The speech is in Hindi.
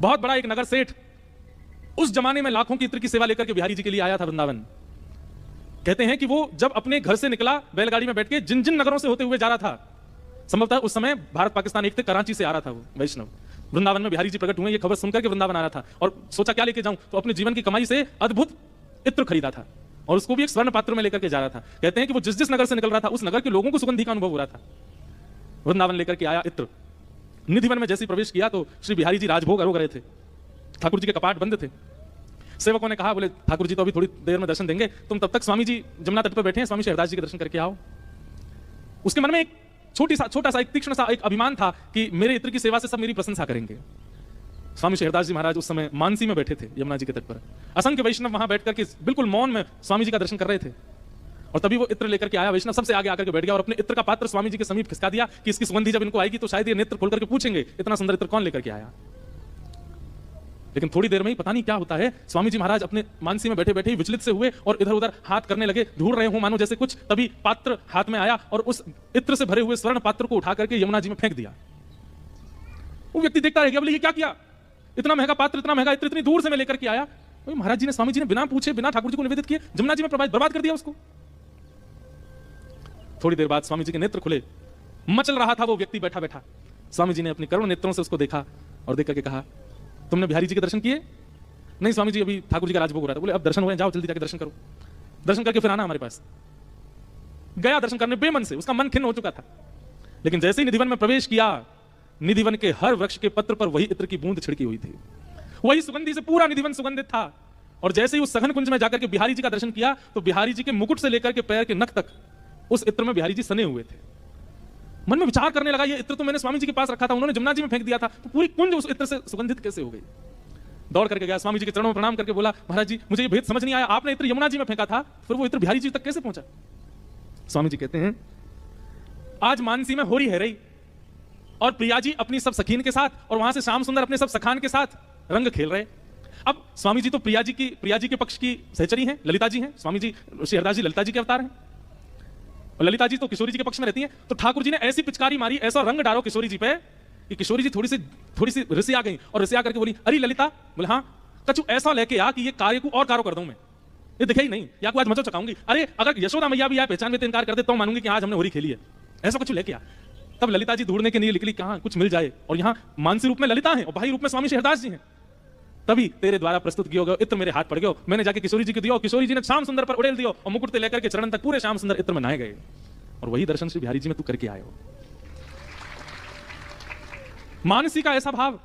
बहुत बड़ा एक नगर सेठ उस जमाने में लाखों की इत्र की सेवा लेकर के बिहारी जी के लिए आया था वृंदावन। कहते हैं कि वो जब अपने घर से निकला बैलगाड़ी में बैठ के जिन जिन नगरों से होते हुए जा रहा था, संभवतः उस समय भारत पाकिस्तान एक थे, कराची से आ रहा था वो वैष्णव, वृंदावन में बिहारी जी प्रकट हुए, ये खबर सुनकर के वृंदावन आ रहा था और सोचा क्या लेके जाऊं, तो अपने जीवन की कमाई से अद्भुत इत्र खरीदा था और उसको भी एक स्वर्ण पात्र में लेकर के जा रहा था। कहते हैं कि वो जिस जिस नगर से निकल रहा था उस नगर के लोगों को सुगंधी का अनुभव हो रहा था। वृंदावन लेकर के आया इत्र, निधिवन में जैसे प्रवेश किया तो श्री बिहारी जी राजभोग अरोग रहे थे, ठाकुर जी के कपाट बंद थे। सेवकों ने कहा, बोले ठाकुर जी तो अभी थोड़ी देर में दर्शन देंगे, तुम तब तक स्वामी जी जमुना तट पर बैठे हैं, स्वामी शेरदास जी के दर्शन करके आओ। उसके मन में एक छोटा सा एक तीक्ष्ण सा एक अभिमान था कि मेरे इत्र की सेवा से सब मेरी प्रशंसा करेंगे। स्वामी शेरदास जी महाराज उस समय मानसी में बैठे थे यमुना जी के तट पर, असंख्य वैष्णव वहां बैठ करके बिल्कुल मौन में स्वामी जी का दर्शन कर रहे थे और तभी वो इत्र लेकर के आया वैष्णव, सबसे आगे आकर के बैठ गया और अपने इत्र का पात्र स्वामी जी के समीप खिसका दिया कि इसकी सुगंधी जब इनको आएगी तो शायद ये नेत्र खोल करके पूछेंगे इतना सुंदर इत्र कौन लेकर के आया। लेकिन थोड़ी देर में ही पता नहीं क्या होता है, स्वामी जी महाराज अपने मानसी में बैठे बैठे ही विचलित से हुए और इधर उधर हाथ करने लगे, ढूंढ रहे हो मानो जैसे कुछ, तभी पात्र हाथ में आया और उस इत्र से भरे हुए स्वर्ण पात्र को उठा करके यमुना जी में फेंक दिया। वो व्यक्ति देखता रह गया, बोले ये क्या किया, इतना महंगा पात्र, इतना महंगा इत्र इतनी दूर से मैं लेकर के आया। महाराज जी ने, स्वामी जी ने बिना पूछे बिना ठाकुर जी को निवेदित किए यमुना जी में बर्बाद कर दिया उसको। थोड़ी देर बाद स्वामी जी के नेत्र खुले, मचल रहा था वो व्यक्ति बैठा बैठा। स्वामी जी ने अपने करुण नेत्रों से उसको देखा और देख करके कहा, तुमने बिहारी जी के दर्शन किए? नहीं स्वामी जी, अभी ठाकुर जी का राजभोग हो रहा था। बोले अब दर्शन हुए, जाओ जल्दी जाके दर्शन करो, दर्शन करके फिर आना हमारे पास। गया दर्शन करने बेमन से, उसका मन खिन्न हो चुका था। लेकिन जैसे ही निधिवन में प्रवेश किया, निधिवन के हर वृक्ष के पत्र पर वही इत्र की बूंद छिड़की हुई थी, वही सुगंधी से पूरा निधिवन सुगंधित था। और जैसे ही उस सघन कुंज में जाकर के बिहारी जी का दर्शन किया तो बिहारी जी के मुकुट से लेकर के पैर के नख तक उस इत्र में बिहारी जी सने हुए थे। मन में विचार करने लगा, ये इत्र तो मैंने स्वामी जी के पास रखा था, उन्होंने जमुना जी में फेंक दिया था, तो पूरी कुंज उस इत्र से सुगंधित कैसे हो गई। दौड़ करके गया, स्वामी जी के चरणों में प्रणाम करके बोला, महाराज जी मुझे ये भेद समझ नहीं आया, आपने इत्र यमुना जी में फेंका था, फिर वो इत्र बिहारी जी तक कैसे पहुंचा? स्वामी जी कहते हैं, आज मानसी में होरी है रही और प्रिया जी अपनी सब सखीन के साथ और वहां से श्याम सुंदर अपने सब सखान के साथ रंग खेल रहे। अब स्वामी जी तो प्रिया जी के पक्ष की सहचरी हैं, ललिता जी हैं, स्वामी जी शेरदास जी ललिता जी के अवतार हैं और ललिता जी तो किशोरी जी के पक्ष में रहती हैं। तो ठाकुर जी ने ऐसी पिचकारी मारी, ऐसा रंग डालो किशोरी जी पे कि किशोरी जी थोड़ी सी रिसिया गई और रिसिया करके बोली, अरे ललिता, बोले हाँ, कछु ऐसा लेके आ कि ये कार्य को और कारो कर दूं मैं, ये दिखे ही नहीं, या को आज मचो चकाऊंगी। अरे अगर यशोदा मैया भी आए पहचान में इनकार कर दे तो मानूंगी कि आज हमने होरी खेली है, ऐसा कुछ लेके आ। तब ललिता जी ढूंढने के लिए निकली, कहां कुछ मिल जाए, और यहाँ मानसी रूप में ललिता है और भाई रूप में स्वामी शेरदास जी हैं। तभी तेरे द्वारा प्रस्तुत किया गया इत्र मेरे हाथ पड़ गया, मैंने जाके किशोरी जी को दिया, किशोरी जी ने श्याम सुंदर पर उड़ेल दिया और मुकुट से लेकर के चरण तक पूरे श्याम सुंदर इत्र में नहाए गए। और वही दर्शन श्री बिहारी जी में तू करके आए हो। मानसी का ऐसा भाव